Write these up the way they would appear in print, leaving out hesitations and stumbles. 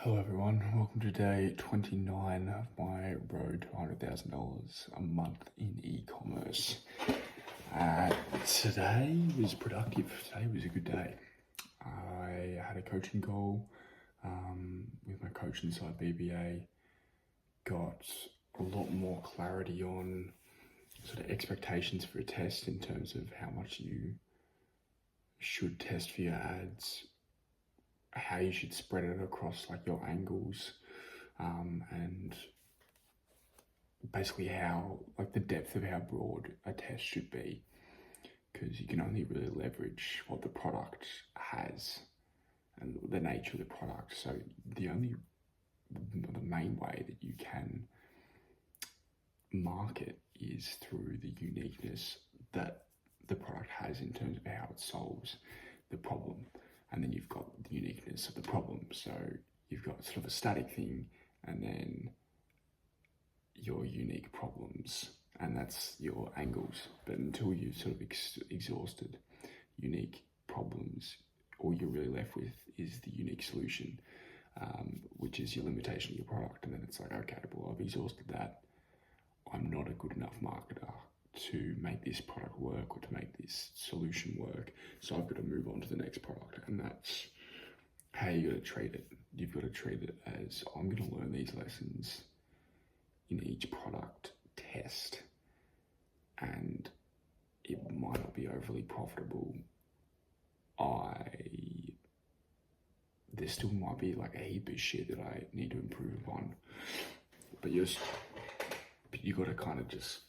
Hello everyone, welcome to day 29 of my road to $100,000 a month in e-commerce. Today was productive, today was a good day. I had a coaching call with my coach inside BBA, got a lot more clarity on sort of expectations for a test in terms of how much you should test for your ads, how you should spread it across like your angles, and basically how like the depth of how broad a test should be, because you can only really leverage what the product has and the nature of the product. So the main way that you can market is through the uniqueness that the product has in terms of how it solves the problem. And then you've got the uniqueness of the problem. So you've got sort of a static thing and then your unique problems, and that's your angles. But until you've sort of exhausted unique problems, all you're really left with is the unique solution, which is your limitation of your product. And then it's like, okay, well, I've exhausted that. I'm not a good enough marketer to make this product work or to make this solution work. So I've got to move on to the next product. And that's how you got to treat it. You've got to treat it as, I'm going to learn these lessons in each product test, and it might not be overly profitable. There still might be like a heap of shit that I need to improve upon, but you got to kind of just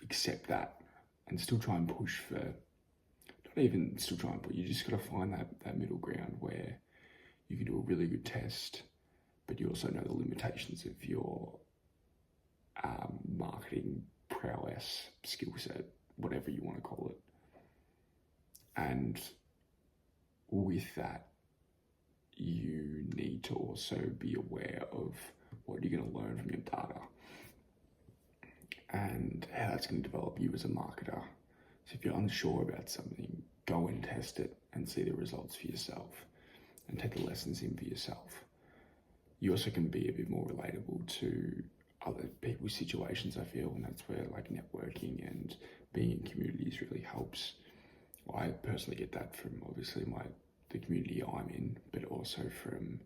accept that and still try and push for, not even still try and put, you just got to find that middle ground where you can do a really good test, but you also know the limitations of your marketing prowess, skill set, whatever you want to call it. And with that, you need to also be aware of what you're going to learn from your data and how that's going to develop you as a marketer. So if you're unsure about something, go and test it and see the results for yourself and take the lessons in for yourself. You also can be a bit more relatable to other people's situations, I feel, and that's where like networking and being in communities really helps. I personally get that from obviously the community I'm in, but also from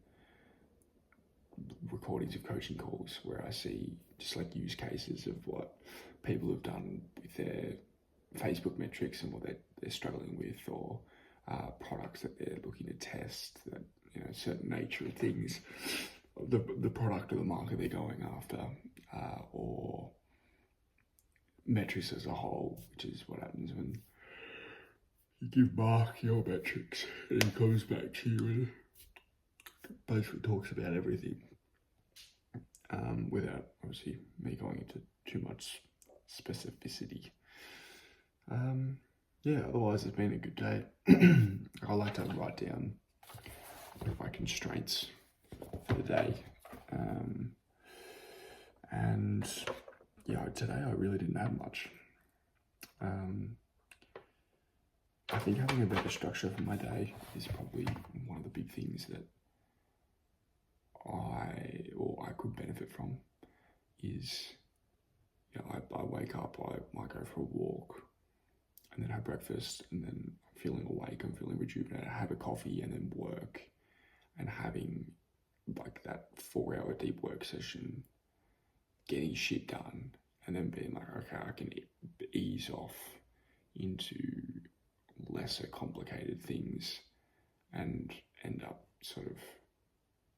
recordings of coaching calls where I see just like use cases of what people have done with their Facebook metrics and what they're struggling with, or products that they're looking to test, that, you know, certain nature of things, the product or the market they're going after, or metrics as a whole, which is what happens when you give Mark your metrics and he comes back to you and basically talks about everything, without obviously me going into too much specificity. Otherwise it's been a good day. I like to write down my constraints for the day. Today I really didn't have much. I think having a better structure for my day is probably one of the big things that I could benefit from. Is, you know, I wake up, I might go for a walk and then have breakfast, and then I'm feeling awake, I'm feeling rejuvenated, I have a coffee and then work, and having like that 4-hour deep work session, getting shit done, and then being like, okay, I can ease off into lesser complicated things and end up sort of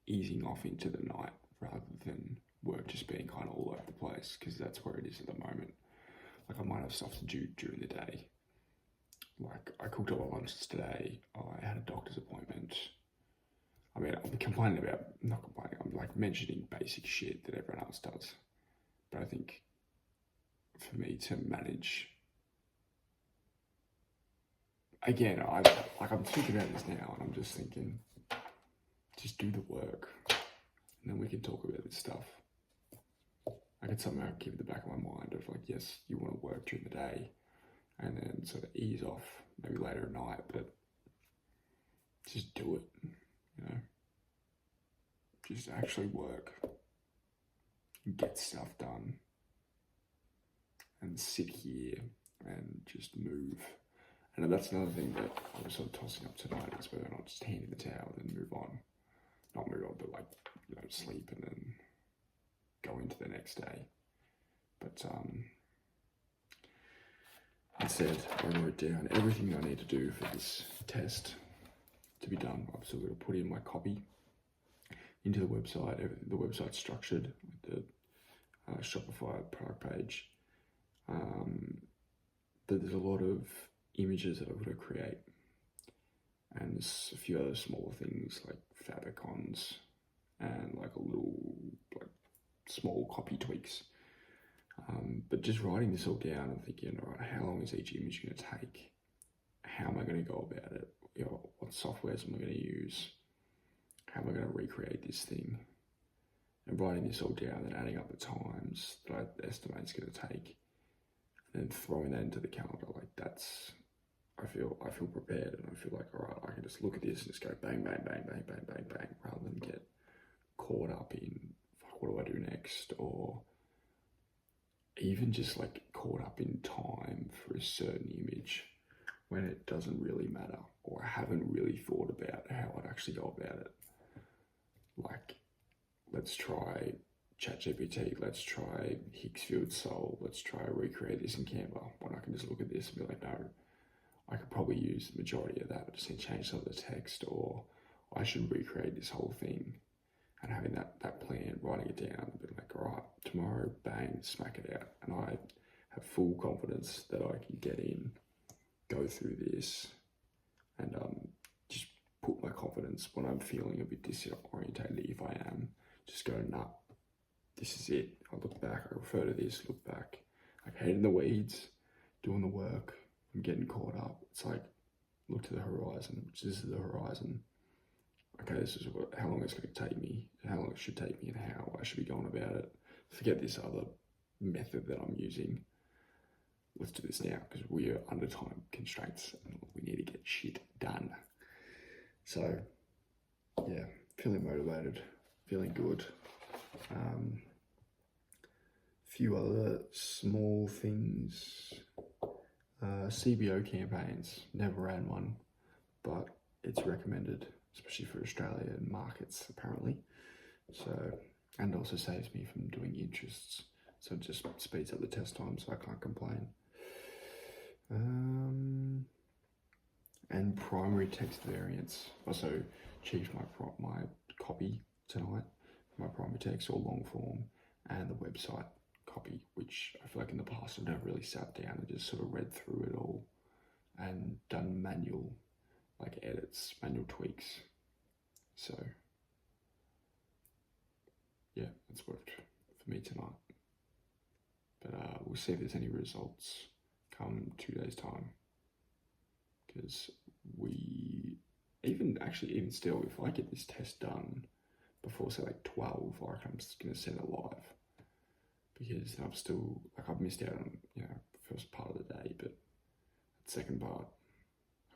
easing off into the night rather than work just being kind of all over the place, because that's where it is at the moment. Like I might have stuff to do during the day. Like I cooked all my lunches today, I had a doctor's appointment. I mean, I'm complaining about, not complaining, I'm like mentioning basic shit that everyone else does. But I think for me to manage, again, I'm thinking about this now and I'm just thinking, just do the work and then we can talk about this stuff. I could somehow keep in the back of my mind of like, yes, you want to work during the day and then sort of ease off maybe later at night, but just do it, you know. just actually work, get stuff done, and sit here and just move. And that's another thing that I was sort of tossing up tonight, is whether or not just hand in the towel and move on. Not move on, but like, sleep and then go into the next day. But instead, I wrote down everything I need to do for this test to be done. I'm still going to put in my copy into the website. The website's structured with the Shopify product page. But there's a lot of images that I've got to create, and there's a few other smaller things like favicons and like a little like small copy tweaks. But just writing this all down and thinking, all right, how long is each image going to take? How am I going to go about it? What softwares am I going to use? How am I going to recreate this thing? And writing this all down and adding up the times that I estimate it's going to take, and then throwing that into the calendar, like I feel prepared, and I feel like, all right, I can just look at this and just go bang, bang, bang, bang, bang, bang, bang, rather than get caught up in, what do I do next? Or even just like caught up in time for a certain image when it doesn't really matter, or I haven't really thought about how I'd actually go about it. Like, let's try ChatGPT, let's try Higgsfield Soul, let's try recreate this in Canva, when I can just look at this and be like, no, I could probably use the majority of that, but just change some of the text, or I should recreate this whole thing. And having that plan, writing it down, and being like, all right, tomorrow, bang, smack it out. And I have full confidence that I can get in, go through this, and just put my confidence when I'm feeling a bit disorientated, if I am, just go, nah, this is it. I look back, I refer to this, look back. Like, head in the weeds, doing the work, I'm getting caught up. It's like, look to the horizon, this is the horizon. Okay, this is how long it's going to take me, how long it should take me, and how I should be going about it. Forget this other method that I'm using. Let's do this now, because we are under time constraints and we need to get shit done. So, yeah, feeling motivated, feeling good. Few other small things. CBO campaigns, never ran one, but it's recommended, especially for Australian markets, apparently. So, and also saves me from doing interests. So it just speeds up the test time, so I can't complain. And primary text variants. Also achieved my copy tonight, my primary text or long form, and the website copy, which I feel like in the past I've never really sat down and just sort of read through it all and done manual like edits, manual tweaks. So yeah, that's worked for me tonight. But we'll see if there's any results come 2 days time, because even still, if I get this test done before say like 12, I reckon I'm just gonna send it live, because I'm still like, I've missed out on the first part of the day, but the second part,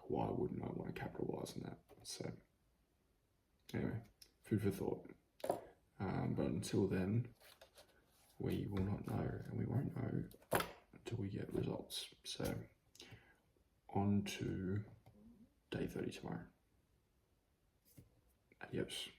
why wouldn't I want to capitalize on that? So anyway, food for thought. But until then, we will not know, and we won't know until we get results. So on to day 30 tomorrow. Adios.